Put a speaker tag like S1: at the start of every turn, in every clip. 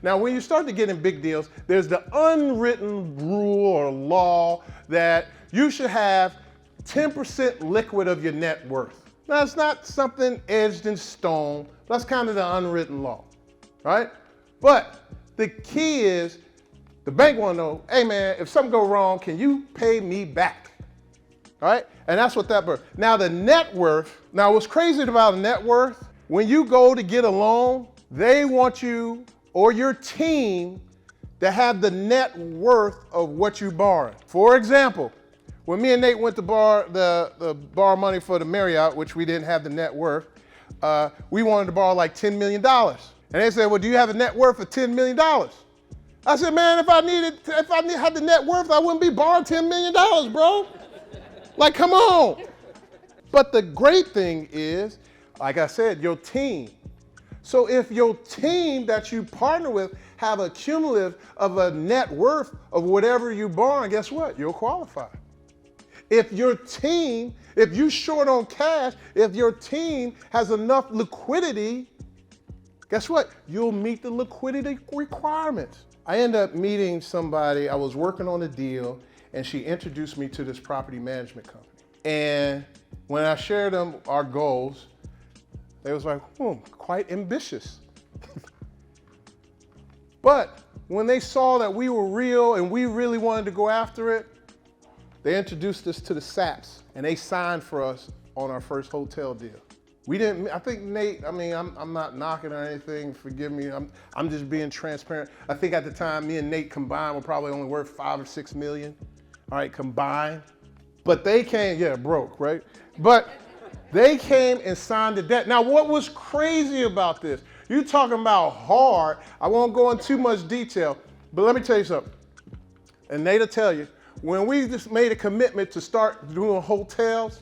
S1: Now, when you start to get in big deals, there's the unwritten rule or law that you should have 10% liquid of your net worth. Now, it's not something edged in stone. That's kind of the unwritten law, right? But the key is the bank want to know, hey man, if something go wrong, can you pay me back? All right? And that's what that birth. Now the net worth, now what's crazy about net worth, when you go to get a loan, they want you or your team to have the net worth of what you borrowed. For example, when me and Nate went to borrow money for the Marriott, which we didn't have the net worth, we wanted to borrow like $10 million. And they said, well, do you have a net worth of $10 million? I said, man, if I had the net worth, I wouldn't be borrowing $10 million, bro. Like, come on. But the great thing is, like I said, your team. So if your team that you partner with have a cumulative of a net worth of whatever you borrow, guess what? You'll qualify. If your team, if you short on cash, if your team has enough liquidity, guess what? You'll meet the liquidity requirements. I ended up meeting somebody, I was working on a deal, and she introduced me to this property management company. And when I shared them our goals, they was like, quite ambitious. But when they saw that we were real and we really wanted to go after it, they introduced us to the SAPs, and they signed for us on our first hotel deal. We didn't, I think Nate, I'm not knocking or anything, forgive me, I'm just being transparent. I think at the time, me and Nate combined were probably only worth 5 or 6 million, all right, combined. But they came, broke, right? But they came and signed the debt. Now, what was crazy about this? You talking about hard, I won't go into too much detail, but let me tell you something. And Nate will tell you, when we just made a commitment to start doing hotels,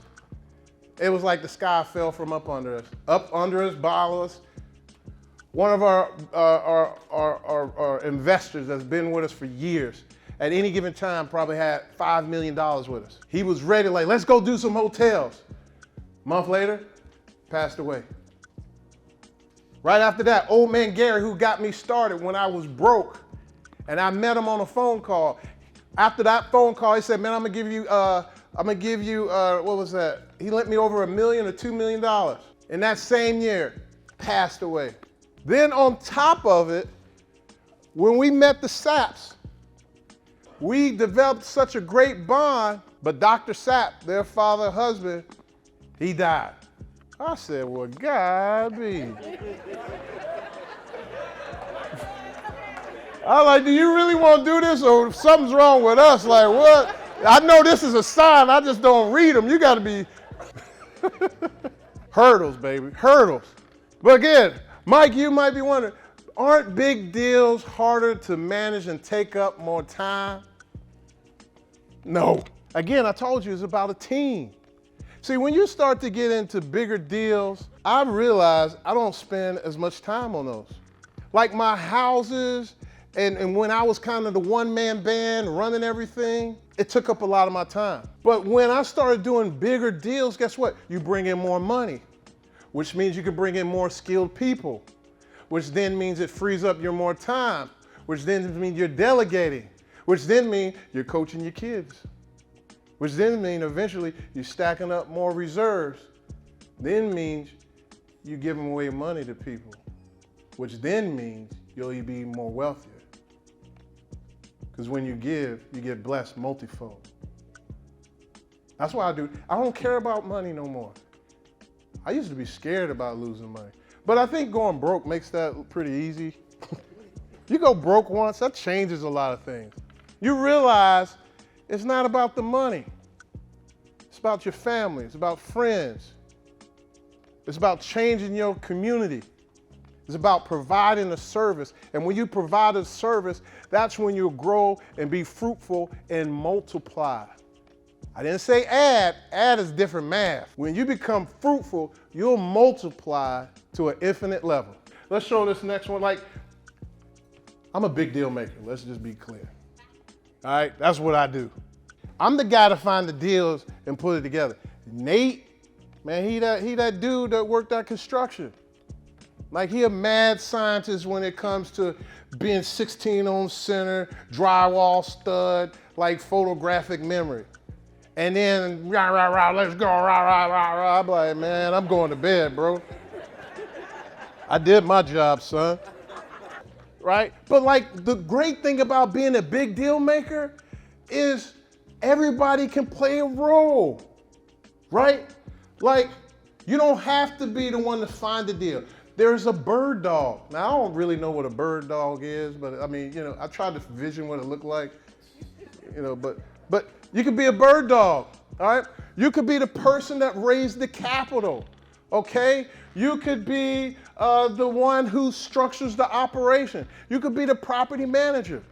S1: it was like the sky fell from up under us, below us. One of our investors that's been with us for years, at any given time probably had $5 million with us. He was ready, like, let's go do some hotels. A month later, passed away. Right after that, old man Gary, who got me started when I was broke, and I met him on a phone call. After that phone call, he said, man, I'm gonna give you, what was that? He lent me over $1 million or $2 million. In that same year, passed away. Then on top of it, when we met the Saps, we developed such a great bond, but Dr. Sapp, their father, husband, he died. I said, well, God be. I was like, do you really want to do this, or something's wrong with us? Like, what? I know this is a sign, I just don't read them. You got to be hurdles, baby, hurdles. But again, Mike, you might be wondering, aren't big deals harder to manage and take up more time? No. Again, I told you it's about a team. See, when you start to get into bigger deals, I realized I don't spend as much time on those. Like my houses, and when I was kind of the one-man band running everything, it took up a lot of my time. But when I started doing bigger deals, guess what? You bring in more money, which means you can bring in more skilled people, which then means it frees up your more time, which then means you're delegating, which then means you're coaching your kids, which then means eventually you're stacking up more reserves, then means you're giving away money to people, which then means you'll be more wealthier. Because when you give, you get blessed multifold. That's why I don't care about money no more. I used to be scared about losing money. But I think going broke makes that pretty easy. You go broke once, that changes a lot of things. You realize it's not about the money. It's about your family, it's about friends. It's about changing your community. It's about providing a service. And when you provide a service, that's when you'll grow and be fruitful and multiply. I didn't say add is different math. When you become fruitful, you'll multiply to an infinite level. Let's show this next one. Like, I'm a big deal maker, let's just be clear. All right, that's what I do. I'm the guy to find the deals and put it together. Nate, man, he that dude that worked at construction. Like he a mad scientist when it comes to being 16 on center, drywall stud, like photographic memory. And then, rah, rah, rah, let's go, rah, rah, rah, rah. I'm like, man, I'm going to bed, bro. I did my job, son. Right? But like the great thing about being a big deal maker is everybody can play a role, right? Like you don't have to be the one to find the deal. There's a bird dog. Now I don't really know what a bird dog is, but I mean, you know, I tried to envision what it looked like, you know, but you could be a bird dog, all right? You could be the person that raised the capital, okay? You could be the one who structures the operation. You could be the property manager.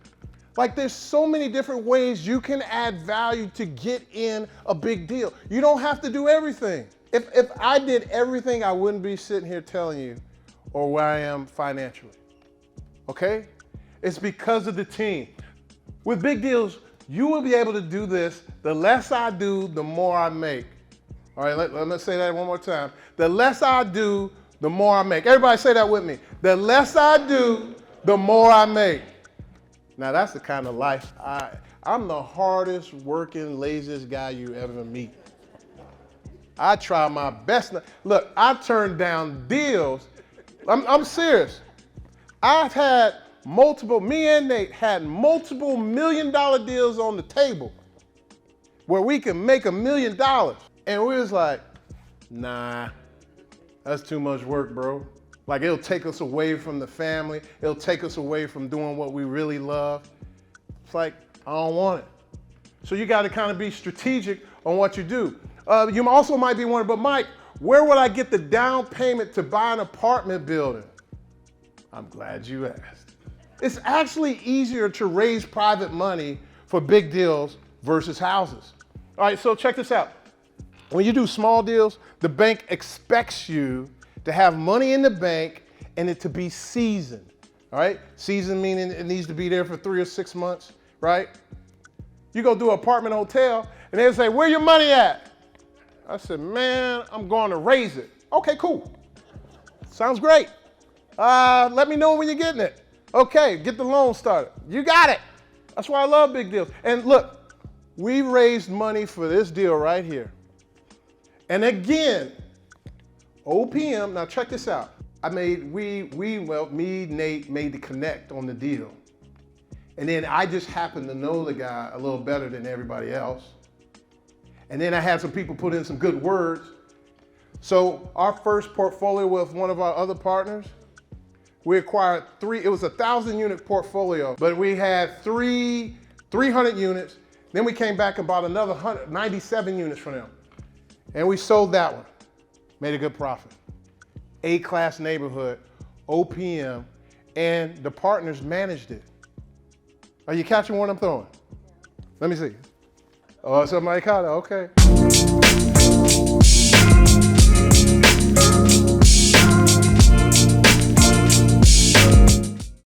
S1: Like there's so many different ways you can add value to get in a big deal. You don't have to do everything. If I did everything, I wouldn't be sitting here telling you or where I am financially, okay? It's because of the team. With big deals, you will be able to do this. The less I do, the more I make. All right, let's say that one more time. The less I do, the more I make. Everybody say that with me. The less I do, the more I make. Now that's the kind of life I'm the hardest working, laziest guy you ever meet. I try my best. Look, I turn down deals. I'm serious. I've had me and Nate had multiple $1 million deals on the table where we can make $1 million. And we was like, nah, that's too much work, bro. Like it'll take us away from the family. It'll take us away from doing what we really love. It's like, I don't want it. So you gotta kind of be strategic on what you do. You also might be wondering, but Mike, where would I get the down payment to buy an apartment building? I'm glad you asked. It's actually easier to raise private money for big deals versus houses. All right, so check this out. When you do small deals, the bank expects you to have money in the bank and it to be seasoned, all right? Seasoned meaning it needs to be there for 3 or 6 months, right? You go do an apartment hotel and they say, where your money at? I said, man, I'm going to raise it. Okay, cool. Sounds great. Let me know when you're getting it. Okay, get the loan started. You got it. That's why I love big deals. And look, we raised money for this deal right here. And again, OPM, now check this out. Me, Nate made the connect on the deal. And then I just happened to know the guy a little better than everybody else. And then I had some people put in some good words. So our first portfolio with one of our other partners, we acquired it was a 1,000-unit portfolio, but we had 300 units. Then we came back and bought another 97 units from them. And we sold that one, made a good profit. A-class neighborhood, OPM, and the partners managed it. Are you catching what I'm throwing? Let me see. Oh, somebody caught it, okay.